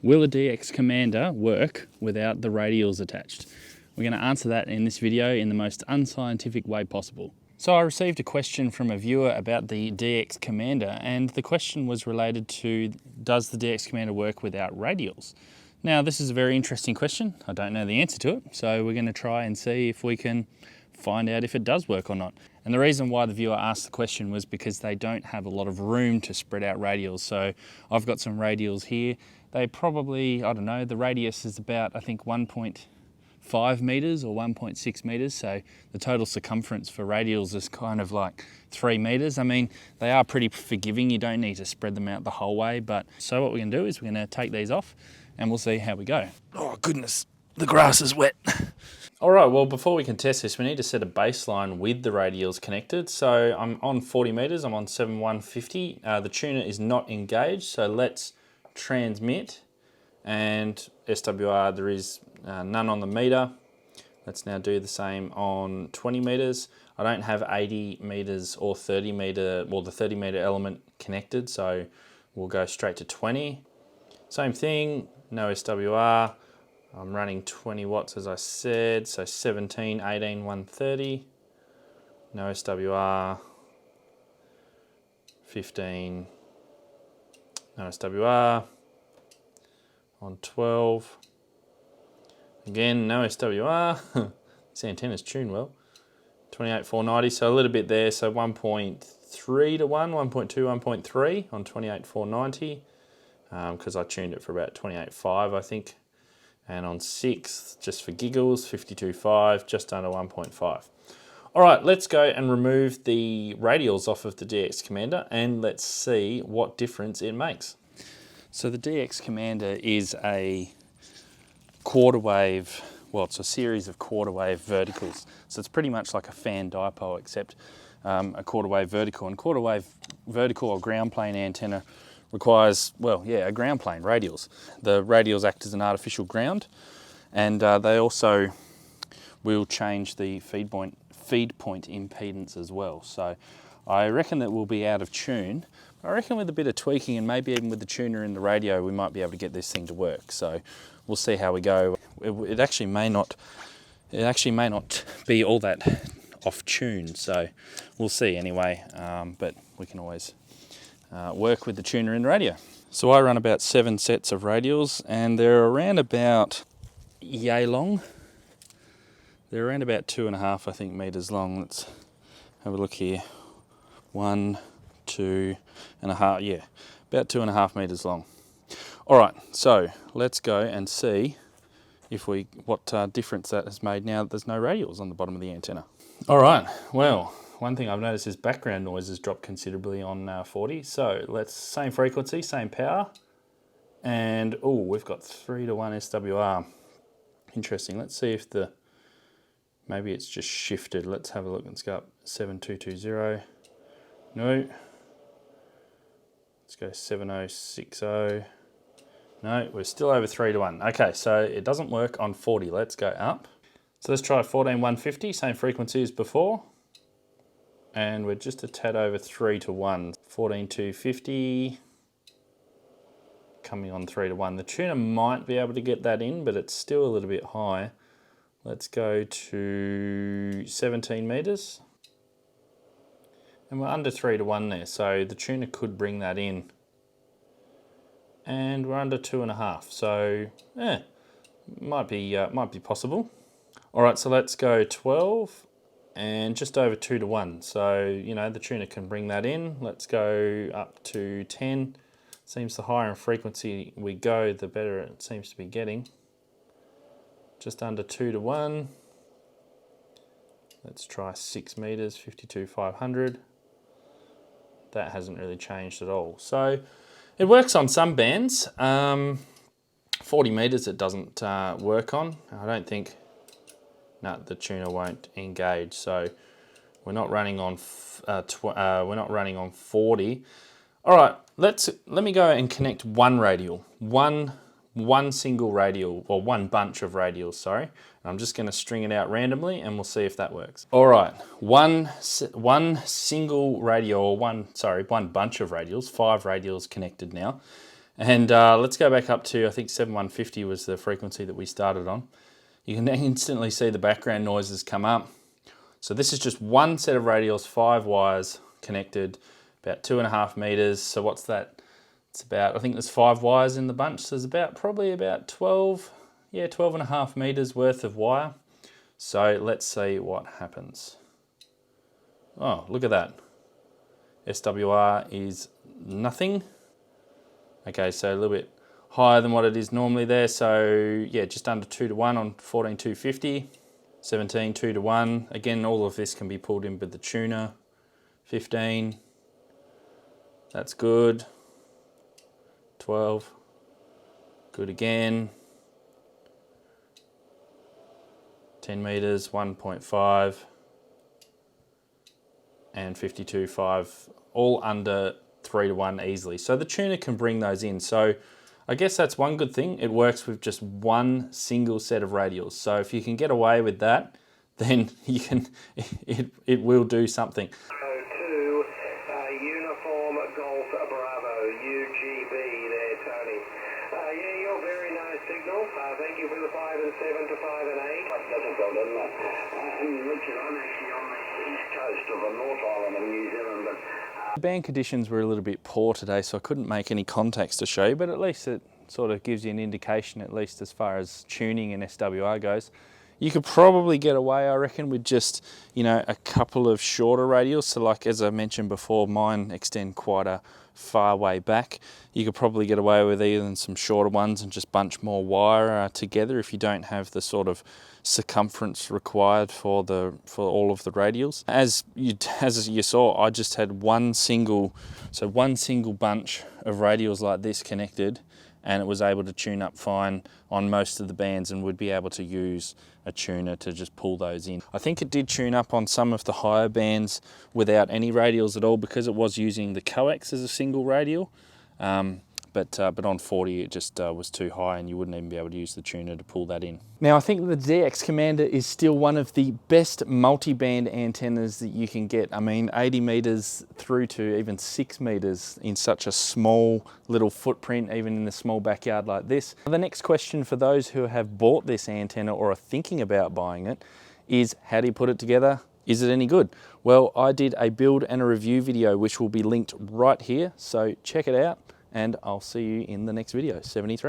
Will a DX Commander work without the radials attached? We're going to answer that in this video in the most unscientific way possible. So I received a question from a viewer about the DX Commander, and the question was related to, does the DX Commander work without radials? Now, this is a very interesting question. I don't know the answer to it, so we're going to try and see if we can find out if it does work or not. And the reason why the viewer asked the question was because they don't have a lot of room to spread out radials. So I've got some radials here. They probably, I don't know, the radius is about, I think, 1.5 meters or 1.6 meters. So the total circumference for radials is kind of like 3 meters. I mean, they are pretty forgiving. You don't need to spread them out the whole way. But so what we're going to do is we're going to take these off and we'll see how we go. Oh goodness, the grass is wet. All right, well, before we can test this, we need to set a baseline with the radials connected. So I'm on 40 meters, I'm on 7150. The tuner is not engaged, so let's transmit, and SWR, there is none on the meter. Let's now do the same on 20 meters. I don't have 80 meters or 30 meter, well, the 30 meter element connected, so we'll go straight to 20. Same thing, no SWR. I'm running 20 watts as I said, so 17, 18, 130. No SWR. 15. No SWR. On 12. Again, no SWR. This antenna's tuned well. 28, 490, so a little bit there, so 1.3 to 1, 1.2, 1.3 on 28, 490. Because I tuned it for about 28.5, I think. And on 6, just for giggles, 52.5, just under 1.5. All right, let's go and remove the radials off of the DX Commander and let's see what difference it makes. So the DX Commander is a quarter wave, well, it's a series of quarter wave verticals. So it's pretty much like a fan dipole, except a quarter wave vertical. And quarter wave vertical or ground plane antenna requires, well, yeah, a ground plane, radials. The radials act as an artificial ground, and they also will change the feed point impedance as well. So I reckon that we'll be out of tune. I reckon with a bit of tweaking and maybe even with the tuner in the radio, we might be able to get this thing to work. So we'll see how we go. It actually may not be all that off tune. So we'll see anyway, but we can always work with the tuner in the radio. So I run about 7 sets of radials and they're around about yay long. They're around about 2.5, I think, meters long. Let's have a look here. 1, 2.5, yeah, about 2.5 meters long. All right, so let's go and see if what difference that has made now that there's no radials on the bottom of the antenna. All right, well, one thing I've noticed is background noise has dropped considerably on 40. So let's, same frequency, same power. And, oh, we've got 3 to 1 SWR. Interesting, let's see if maybe it's just shifted. Let's have a look, let's go up 7220. No. Let's go 7060. No, we're still over 3 to 1. Okay, so it doesn't work on 40. Let's go up. So let's try 14150, same frequency as before. And we're just a tad over 3 to 1. 14250. Coming on 3 to 1. The tuner might be able to get that in, but it's still a little bit high. Let's go to 17 meters. And we're under 3 to 1 there, so the tuner could bring that in. And we're under 2.5, so yeah, might be possible. All right, so let's go 12 and just over 2 to 1. So, you know, the tuner can bring that in. Let's go up to 10. Seems the higher in frequency we go, the better it seems to be getting. Just under 2 to 1. Let's try 6 meters, 52,500. That hasn't really changed at all. So it works on some bands. 40 meters it doesn't work on. I don't think, no, the tuner won't engage. So we're not running on 40. All right, let me go and connect one radial, one single radial, or one bunch of radials, sorry. I'm just going to string it out randomly and we'll see if that works. All right, one single radial, or one bunch of radials, 5 radials connected now. And let's go back up to, I think 7150 was the frequency that we started on. You can instantly see the background noises come up. So this is just one set of radials, 5 wires connected, about 2.5 meters. So what's that? It's about, I think there's 5 wires in the bunch. So there's probably about 12.5 meters worth of wire. So let's see what happens. Oh, look at that. SWR is nothing. Okay, so a little bit higher than what it is normally there. So yeah, just under 2 to 1 on 14,250. 17, 2 to 1. Again, all of this can be pulled in with the tuner. 15. That's good. 12. Good again. 10 meters, 1.5. And 52.5. All under 3 to 1 easily. So the tuner can bring those in. So I guess that's one good thing. It works with just one single set of radials. So if you can get away with that, then you can, it will do something. 2, Uniform Golf Bravo, UGB there, Tony. Yeah, you're very nice signal. Thank you for the 5 and 7 to 5 and 8. That's a problem. And Richard, I'm actually on the east coast of the North Island of New Zealand, but The band conditions were a little bit poor today, so I couldn't make any contacts to show you, but at least it sort of gives you an indication, at least as far as tuning and SWR goes. You could probably get away, I reckon, with just, you know, a couple of shorter radials. So like, as I mentioned before, mine extend quite a far way back. You could probably get away with even some shorter ones and just bunch more wire together if you don't have the sort of circumference required for all of the radials. As you saw, I just had one single bunch of radials like this connected, and it was able to tune up fine on most of the bands and would be able to use a tuner to just pull those in. I think it did tune up on some of the higher bands without any radials at all because it was using the coax as a single radial. But on 40 it just was too high and you wouldn't even be able to use the tuner to pull that in. Now I think the DX Commander is still one of the best multi-band antennas that you can get. I mean 80 meters through to even 6 meters in such a small little footprint, even in a small backyard like this. The next question for those who have bought this antenna or are thinking about buying it is, how do you put it together? Is it any good? Well, I did a build and a review video which will be linked right here, so check it out. And I'll see you in the next video, 73.